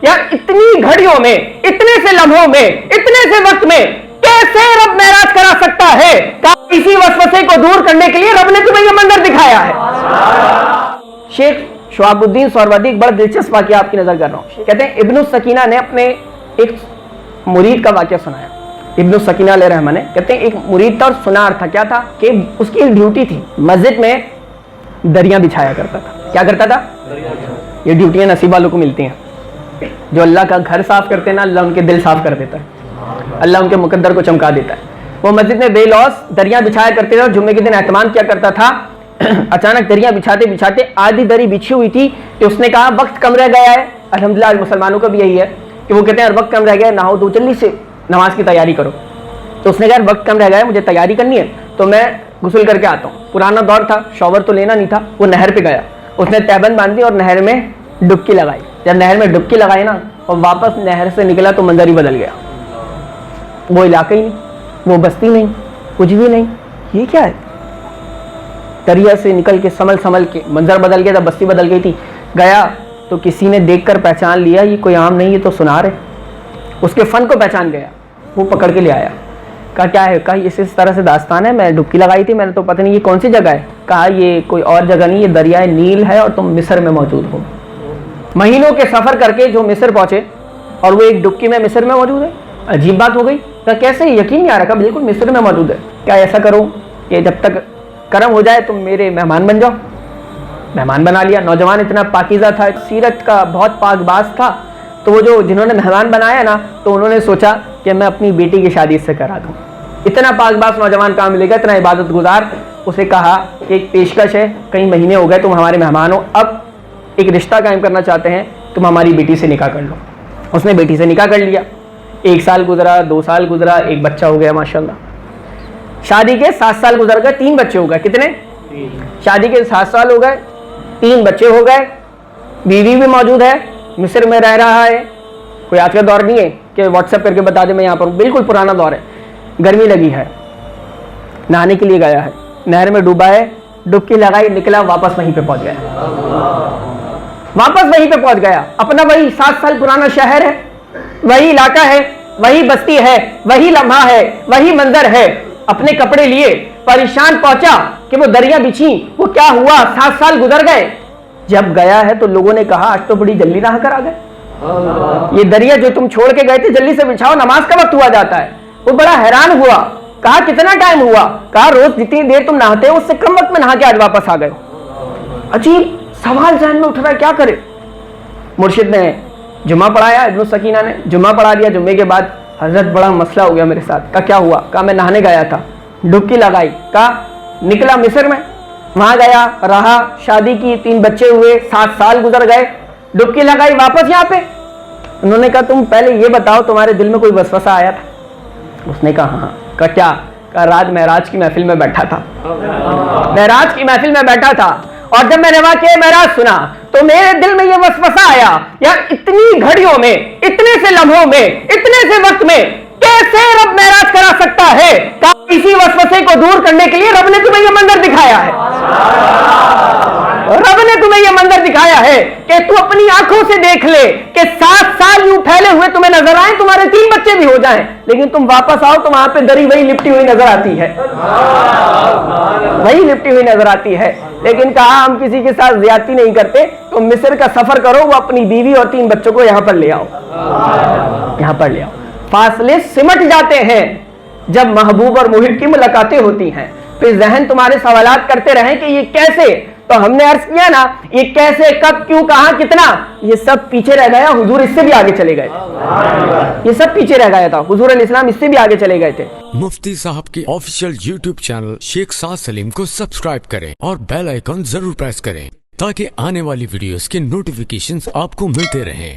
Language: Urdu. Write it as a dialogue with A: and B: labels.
A: یا اتنی گھڑیوں میں, اتنے سے لمحوں میں, اتنے سے وقت میں کیسے رب معراج کرا سکتا ہے؟ اسی وسوسے کو دور کرنے کے لیے رب نے تمہیں یہ منظر دکھایا ہے. شیخ شہاب الدین سہروردی ایک بڑا دلچسپ واقعہ آپ کی نظر کر رہا ہوں. کہتے ہیں ابن السکینہ نے اپنے ایک مرید کا واقعہ سنایا. ابن السکینہ علیہ رحمہ نے, کہتے ہیں ایک مرید تھا اور سنار تھا. کیا تھا کہ اس کی ایک ڈیوٹی تھی, مسجد میں دریاں بچھایا کرتا تھا. کیا کرتا تھا؟ یہ ڈیوٹیاں نصیب والوں کو ملتی ہیں. جو اللہ کا گھر صاف کرتے ہیں نا, اللہ ان کے دل صاف کر دیتا ہے, اللہ ان کے مقدر کو چمکا دیتا ہے. وہ مسجد میں بے لوس دریاں بچھایا کرتے تھے اور جمعے کے دن اہتمام کیا کرتا تھا. اچانک دریاں بچھاتے بچھاتے آدھی دری بچھی ہوئی تھی کہ اس نے کہا وقت کم رہ گیا ہے. الحمدللہ مسلمانوں کا بھی یہی ہے کہ وہ کہتے ہیں وقت کم رہ گیا ہے, نہاؤ دو جلدی سے نماز کی تیاری کرو. تو اس نے کہا وقت کم رہ گیا ہے, مجھے تیاری کرنی ہے, تو میں غسل کر کے آتا ہوں. پرانا دور تھا, شاور تو لینا نہیں تھا. وہ نہر پہ گیا, اس نے تہبند باندھی اور نہر میں ڈبکی لگائی. جب نہر میں ڈبکی لگائی نا اور واپس نہر سے نکلا تو منظر ہی بدل گیا. وہ علاقہ ہی نہیں, وہ بستی نہیں, کچھ بھی نہیں. یہ کیا ہے؟ دریا سے نکل کے سمل کے منظر بدل گیا تھا, بستی بدل گئی تھی. گیا تو کسی نے دیکھ کر پہچان لیا یہ کوئی عام نہیں, یہ تو سنار ہے. اس کے فن کو پہچان گیا, وہ پکڑ کے لے آیا. کہا کیا ہے؟ کہا اس طرح سے داستان ہے, میں ڈبکی لگائی تھی, میں نے تو پتہ نہیں یہ کون سی جگہ ہے. کہا یہ کوئی اور جگہ نہیں, یہ دریائے نیل ہے اور تم مصر میں موجود ہو. مہینوں کے سفر کر کے جو مصر پہنچے اور وہ ایک ڈبکی میں مصر میں موجود ہے. عجیب بات ہو گئی. کہا کیسے؟ یقین نہیں آ رہا. کہا بالکل مصر میں موجود ہے. کیا ایسا کرو کہ جب تک کرم ہو جائے تم میرے مہمان بن جاؤ. مہمان بنا لیا. نوجوان اتنا پاکیزہ تھا, سیرت کا بہت پاک باز تھا. تو وہ جو جنہوں نے مہمان بنایا نا, تو انہوں نے سوچا کہ میں اپنی بیٹی کی شادی سے کرا دوں. اتنا پاک باز نوجوان کہاں ملے گا, اتنا عبادت گزار. اسے کہا کہ ایک پیشکش ہے, کئی مہینے ہو گئے تم ہمارے مہمان ہو, اب ایک رشتہ قائم کرنا چاہتے ہیں, تم ہماری بیٹی سے نکاح کر لو. اس نے بیٹی سے نکاح کر لیا. 1 سال گزرا, 2 سال گزرا, ایک بچہ ہو گیا ماشاءاللہ. شادی کے 7 سال گزر گئے, 3 بچے ہو گئے. کتنے؟ شادی کے 7 سال ہو گئے, 3 بچے ہو گئے. بیوی بھی موجود ہے, مصر میں رہ رہا ہے. کوئی آج کا دور نہیں ہے کہ واٹس ایپ کر کے بتا دے میں یہاں پر ہوں, بالکل پرانا دور ہے. گرمی لگی ہے, نہانے کے لیے گیا ہے, نہر میں ڈوبا ہے, ڈبکی لگائی, نکلا, واپس وہیں پہ پہنچ گیا. واپس وہیں پہ پہنچ گیا. اپنا وہی 7 سال پرانا شہر ہے, وہی علاقہ ہے, وہی بستی ہے, وہی لمحہ ہے, وہی منظر ہے. اپنے کپڑے لیے پریشان پہنچا کہ وہ دریا بچھی, وہ کیا ہوا, 7 سال گزر گئے. جب گیا ہے تو لوگوں نے کہا آج تو بڑی جلدی راہ کر آ گئے. یہ دریا جو تم چھوڑ کے گئے تھے جلدی سے بچھاؤ, نماز کا وقت ہوا جاتا ہے. وہ بڑا حیران ہوا. کہا کتنا ٹائم ہوا؟ کہا روز جتنی دیر تم نہاتے ہو اس سے کم وقت میں نہا کے آج واپس آ گئے. عجیب سوال ذہن میں اٹھ رہا ہے, کیا کرے. مرشد نے جمعہ پڑھایا, ابن السکینہ نے جمعہ پڑھا دیا. جمعے کے بعد حضرت بڑا مسئلہ ہو گیا میرے ساتھ. کہا کیا ہوا؟ کہا میں نہانے گیا تھا, ڈبکی لگائی. کہا نکلا مصر میں, وہاں گیا, رہا, شادی کی, 3 بچے ہوئے, 7 سال گزر گئے, ڈبکی لگائی, واپس یہاں پہ. انہوں نے کہا تم پہلے یہ بتاؤ تمہارے دل میں کوئی وسوسہ آیا تھا؟ اس نے کہا ہاں. کہا کیا؟ کہا رات معراج کی محفل میں بیٹھا تھا, معراج کی محفل میں بیٹھا تھا, اور جب میں نے واقعہ معراج سنا تو میرے دل میں یہ وسوسہ آیا, یار اتنی گھڑیوں میں, اتنے سے لمحوں میں, اتنے سے وقت میں کیسے رب معراج کرا سکتا ہے؟ اسی وسوسے کو دور کرنے کے لیے رب نے تمہیں یہ منظر دکھایا ہے. رب نے تمہیں یہ منظر دکھایا ہے کہ تو اپنی آنکھوں سے دیکھ لے کہ 7 سال یوں پھیلے ہوئے تمہیں نظر آئیں, تمہارے 3 بچے بھی ہو جائیں, لیکن تم واپس آؤ تو وہاں پہ دری وہی لپٹی ہوئی نظر آتی ہے, وہی لپٹی ہوئی نظر آتی ہے. لیکن کہا ہم کسی کے ساتھ زیادتی نہیں کرتے, تم مصر کا سفر کرو, وہ اپنی بیوی اور 3 بچوں کو یہاں پر لے آؤ, یہاں پر لے آؤ. فاصلے سمٹ جاتے ہیں جب محبوب اور محب کی ملاقاتیں ہوتی ہیں. پھر ذہن تمہارے سوالات کرتے رہیں کہ یہ کیسے, تو ہم نے عرض کیا نا یہ کیسے, کب, کیوں, کہاں, کتنا, یہ سب پیچھے رہ گیا. حضور اس سے بھی آگے چلے گئے, یہ سب پیچھے رہ گیا تھا. حضور علیہ السلام اس سے بھی آگے چلے گئے تھے.
B: مفتی صاحب کی آفیشیل یوٹیوب چینل شیخ سعد سلیم کو سبسکرائب کریں اور بیل آئیکن ضرور پریس کریں تاکہ آنے والی ویڈیوز کے نوٹیفیکیشنز آپ کو ملتے رہیں.